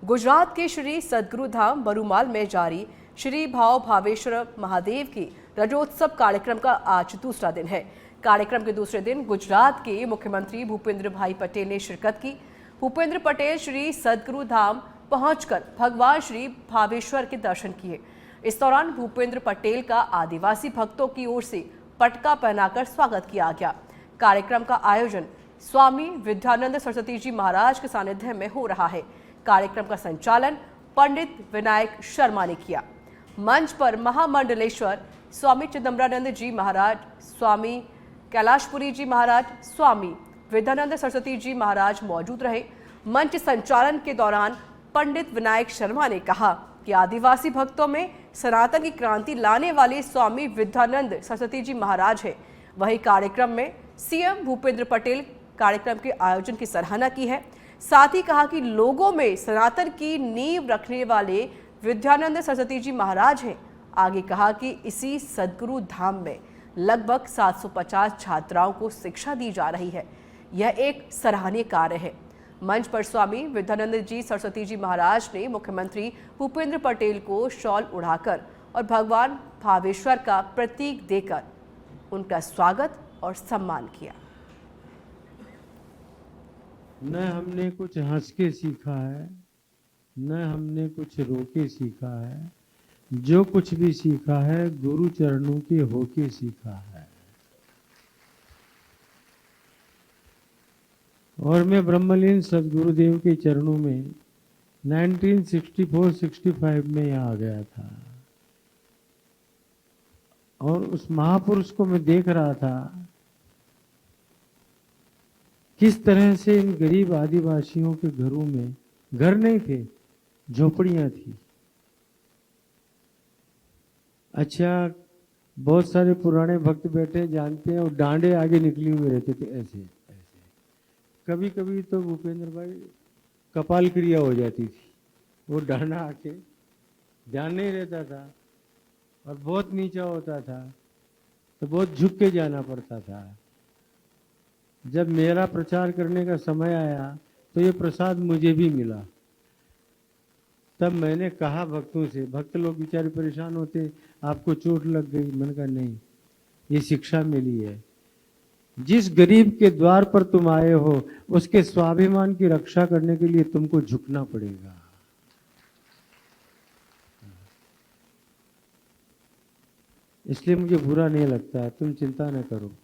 गुजरात के श्री सदगुरु धाम बरूमाल में जारी श्री भाव भावेश्वर महादेव की रजोत्सव कार्यक्रम का आज दूसरा दिन है। कार्यक्रम के दूसरे दिन गुजरात के मुख्यमंत्री भूपेंद्र भाई पटेल ने शिरकत की। भूपेंद्र पटेल श्री सदगुरु धाम पहुंचकर भगवान श्री भावेश्वर के दर्शन किए। इस दौरान भूपेंद्र पटेल का आदिवासी भक्तों की ओर से पटका पहनाकर स्वागत किया गया। कार्यक्रम का आयोजन स्वामी विद्यानंद सरस्वती जी महाराज के सानिध्य में हो रहा है। कार्यक्रम का संचालन पंडित विनायक शर्मा ने किया। मंच पर महामंडलेश्वर स्वामी चिदंबरानंद जी महाराज, स्वामी कैलाशपुरी जी महाराज, स्वामी विद्यानंद सरस्वती जी महाराज मौजूद रहे। मंच संचालन के दौरान पंडित विनायक शर्मा ने कहा कि आदिवासी भक्तों में सनातन की क्रांति लाने वाले स्वामी विद्यानंद सरस्वती जी महाराज है। वही कार्यक्रम में सीएम भूपेंद्र पटेल कार्यक्रम के आयोजन की सराहना की है। साथ ही कहा कि लोगों में सनातन की नींव रखने वाले विद्यानंद सरस्वती जी महाराज हैं। आगे कहा कि इसी सदगुरु धाम में लगभग 750 छात्राओं को शिक्षा दी जा रही है। यह एक सराहनीय कार्य है। मंच पर स्वामी विद्यानंद जी सरस्वती जी महाराज ने मुख्यमंत्री भूपेंद्र पटेल को शॉल उड़ाकर और भगवान भावेश्वर का प्रतीक देकर उनका स्वागत और सम्मान किया। न हमने कुछ हंस के सीखा है, न हमने कुछ रो के सीखा है। जो कुछ भी सीखा है गुरु चरणों के होके सीखा है। और मैं ब्रह्मलीन सदगुरुदेव के चरणों में 1964-65 में यहाँ आ गया था और उस महापुरुष को मैं देख रहा था किस तरह से इन गरीब आदिवासियों के घरों में घर नहीं थे, झोपड़ियां थी। अच्छा, बहुत सारे पुराने भक्त बैठे जानते हैं, और डांडे आगे निकली हुए रहते थे ऐसे ऐसे। कभी कभी तो भूपेंद्र भाई कपाल क्रिया हो जाती थी, वो डांडा आके ध्यान नहीं रहता था और बहुत नीचा होता था तो बहुत झुक के जाना पड़ता था। जब मेरा प्रचार करने का समय आया तो ये प्रसाद मुझे भी मिला। तब मैंने कहा भक्तों से, भक्त लोग बेचारे परेशान होते, आपको चोट लग गई। मैंने कहा नहीं, ये शिक्षा मिली है। जिस गरीब के द्वार पर तुम आए हो उसके स्वाभिमान की रक्षा करने के लिए तुमको झुकना पड़ेगा। इसलिए मुझे बुरा नहीं लगता, तुम चिंता न करो।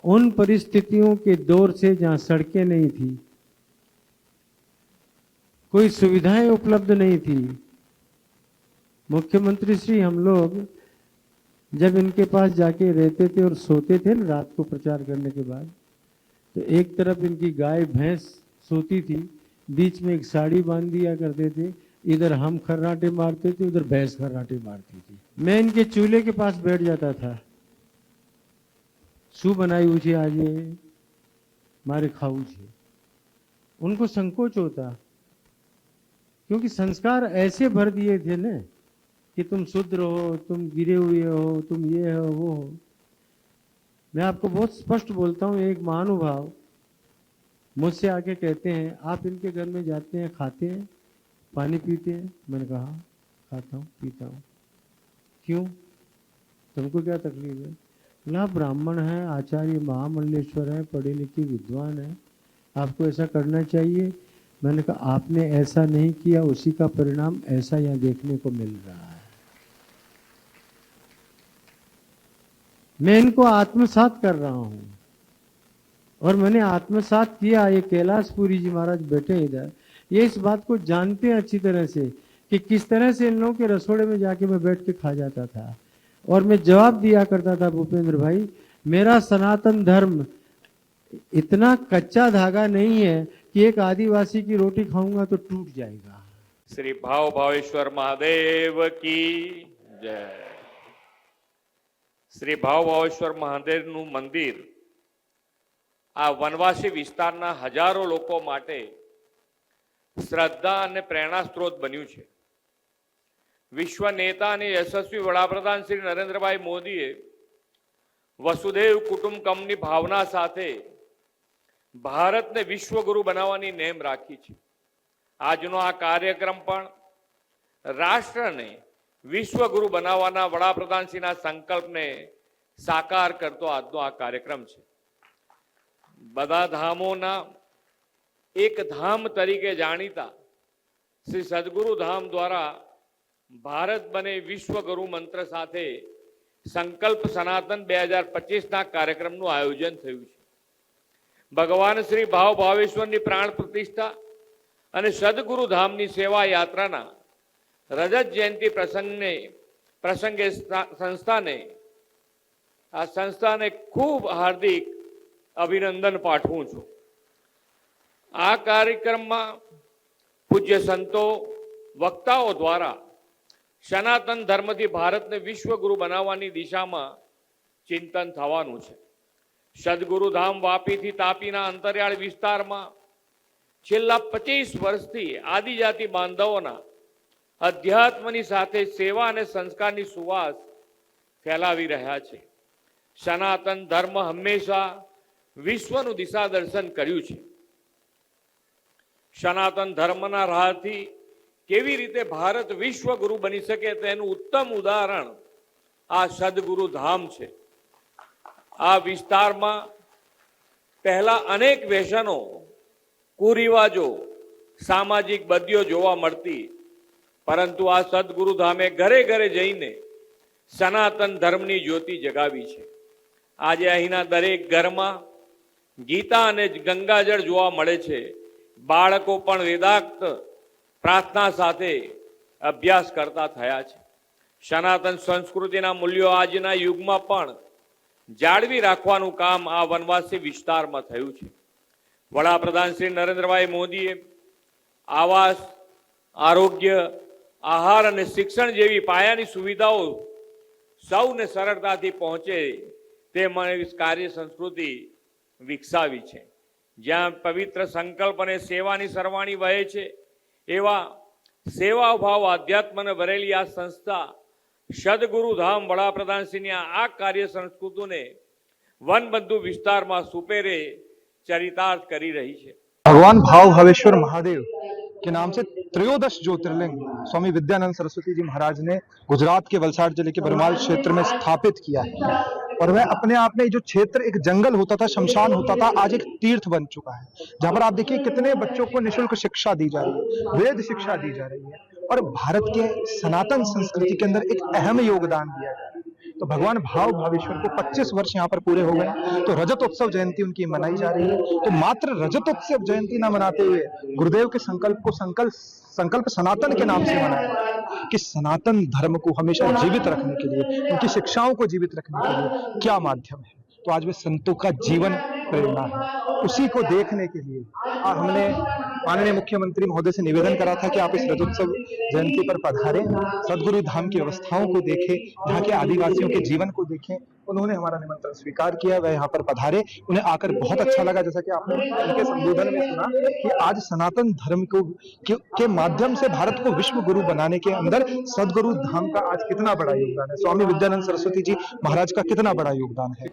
उन परिस्थितियों के दौर से जहां सड़कें नहीं थी, कोई सुविधाएं उपलब्ध नहीं थी, मुख्यमंत्री श्री हम लोग जब इनके पास जाके रहते थे और सोते थे ना रात को प्रचार करने के बाद, तो एक तरफ इनकी गाय भैंस सोती थी, बीच में एक साड़ी बांध दिया करते थे। इधर हम खर्राटे मारते थे, उधर भैंस खर्राटे मारती थी। मैं इनके चूल्हे के पास बैठ जाता था। શું બનાવ્યું છે આજે મારે ખાવું છે। उनको संकोच होता, क्योंकि संस्कार ऐसे भर दिए थे ना कि तुम शुद्र हो, तुम गिरे हुए हो, तुम ये हो वो हो। मैं आपको बहुत स्पष्ट बोलता हूँ, एक महानुभाव मुझसे आके कहते हैं आप इनके घर में जाते हैं, खाते हैं, पानी पीते हैं। मैंने कहा खाता हूँ, पीता हूँ। क्यों, तुमको क्या तकलीफ है? ना ब्राह्मण है, आचार्य महामंडलेश्वर है, पढ़े लिखे विद्वान है, आपको ऐसा करना चाहिए। मैंने कहा आपने ऐसा नहीं किया, उसी का परिणाम ऐसा यहाँ देखने को मिल रहा है। मैं इनको आत्मसात कर रहा हूं और मैंने आत्मसात किया। ये कैलाशपुरी जी महाराज बैठे इधर, ये इस बात को जानते हैं अच्छी तरह से कि किस तरह से इन लोगों के रसोड़े में जाके मैं बैठ के खा जाता था और मैं जवाब दिया करता था, भूपेंद्र भाई मेरा सनातन धर्म इतना कच्चा धागा नहीं है कि एक आदिवासी की रोटी खाऊंगा तो टूट जाएगा। श्री भाव भावेश्वर महादेव की जय। श्री भाव भावेश्वर महादेवનું મંદિર આ વનવાસી વિસ્તારના હજારો લોકો માટે શ્રદ્ધા અને પ્રેરણા સ્ત્રોત બન્યું છે। વિશ્વ નેતા અને યશસ્વી વડાપ્રધાન શ્રી નરેન્દ્રભાઈ મોદીએ વસુદેવ કુટુંબકમની ભાવના સાથે ભારતને વિશ્વગુરુ બનાવવાની નેમ રાખી છે। આજનો આ કાર્યક્રમ પણ રાષ્ટ્રને વિશ્વગુરુ બનાવવાના વડાપ્રધાનશ્રીના સંકલ્પને સાકાર કરતો આજનો આ કાર્યક્રમ છે. બધા ધામોના એક ધામ તરીકે જાણીતા શ્રી સદગુરુ ધામ દ્વારા ભારત બને વિશ્વગુરુ મંત્ર સાથે સંકલ્પ સનાતન 2025ના કાર્યક્રમનું આયોજન થયું છે. ભગવાન શ્રી ભાવ ભાવેશ્વરની પ્રાણ પ્રતિષ્ઠા અને સદગુરુ ધામની સેવા યાત્રાના રજત જયંતિ પ્રસંગે સંસ્થાને ખૂબ હાર્દિક અભિનંદન પાઠવું છું. આ કાર્યક્રમમાં પૂજ્ય સંતો વક્તાઓ દ્વારા સનાતન ધર્મથી ભારતને વિશ્વગુરુ બનાવવાની દિશામાં ચિંતન થવાનું છે. સદગુરુ ધામ વાપીથી તાપીના અંતરિયાળ વિસ્તારમાં છેલ્લા 25 વર્ષથી આદિજાતિ બાંધવોના અધ્યાત્મની સાથે સેવા અને સંસ્કારની સુવાસ ફેલાવી રહ્યા છે. સનાતન ધર્મ હંમેશા વિશ્વનું દિશા દર્શન કર્યું છે. સનાતન ધર્મના રાહથી કેવી રીતે ભારત વિશ્વગુરુ બની શકે તેનું ઉત્તમ ઉદાહરણ આ સદગુરુ ધામ છે. આ વિસ્તારમાં પહેલા અનેક વ્યસનો, કુરિવાજો, સામાજિક બદીઓ જોવા મળતી, પરંતુ આ સદગુરુ ધામે ઘરે ઘરે જઈને સનાતન ધર્મની જ્યોતિ જગાવી છે. આજે અહીંના દરેક ઘરમાં ગીતા અને ગંગાજળ જોવા મળે છે. બાળકો પણ વેદાંત પ્રાર્થના સાથે અભ્યાસ કરતા થયા છે. સનાતન સંસ્કૃતિના મૂલ્યો આજના યુગમાં પણ જાળવી રાખવાનું કામ આ વનવાસી વિસ્તારમાં થયું છે. વડાપ્રધાન શ્રી નરેન્દ્રભાઈ મોદીએ આવાસ, આરોગ્ય, આહાર અને શિક્ષણ જેવી પાયાની સુવિધાઓ સૌને સરળતાથી પહોંચે તે માટે કાર્ય સંસ્કૃતિ વિકસાવી છે. જ્યાં પવિત્ર સંકલ્પ અને સેવાની સરવાણી વહે છે, એવા સેવા ભાવ આધ્યાત્મને ભરેલી આ સંસ્થા સદગુરુ ધામ વડાપ્રધાનશ્રીની આ કાર્ય સંસ્કૃતિને વનબંધુ વિસ્તારમાં સુપેરે ચરિતાર્થ કરી रही है. भगवान भाव भावेश्वर महादेव के नाम से त्रयोदश ज्योतिर्लिंग स्वामी विद्यानंद सरस्वती जी महाराज ने गुजरात के वलसाड जिले के बरमाल क्षेत्र में स्थापित किया है. और वह अपने आप में जो क्षेत्र एक जंगल होता था, शमशान होता था, आज एक तीर्थ बन चुका है, जहां पर आप देखिए कितने बच्चों को निःशुल्क शिक्षा दी जा रही है, वेद शिक्षा दी जा रही है और भारत के सनातन संस्कृति के अंदर एक अहम योगदान दिया गया है. तो भगवान भाव भावेश्वर को 25 वर्ष यहाँ पर पूरे हो गए. तो रजतोत्सव जयंती उनकी मनाई जा रही है. तो मात्र रजतोत्सव जयंती न मनाते हुए गुरुदेव के संकल्प को संकल्प सनातन के नाम से मनाया कि सनातन धर्म को हमेशा जीवित रखने के लिए, उनकी शिक्षाओं को जीवित रखने के लिए क्या माध्यम है. तो आज वे संतों का जीवन प्रेरणा है. उसी को देखने के लिए हमने माननीय मुख्यमंत्री महोदय से निवेदन करा था कि आप इस रजोत्सव जयंती पर पधारें, सदगुरु धाम की व्यवस्थाओं को देखें, यहाँ के आदिवासियों के जीवन को देखें. उन्होंने हमारा निमंत्रण स्वीकार किया, वह यहाँ पर पधारे. उन्हें आकर बहुत अच्छा लगा. जैसा कि आपने उनके संबोधन में सुना कि आज सनातन धर्म को के माध्यम से भारत को विश्व गुरु बनाने के अंदर सदगुरु धाम का आज कितना बड़ा योगदान है, स्वामी विद्यानंद सरस्वती जी महाराज का कितना बड़ा योगदान है.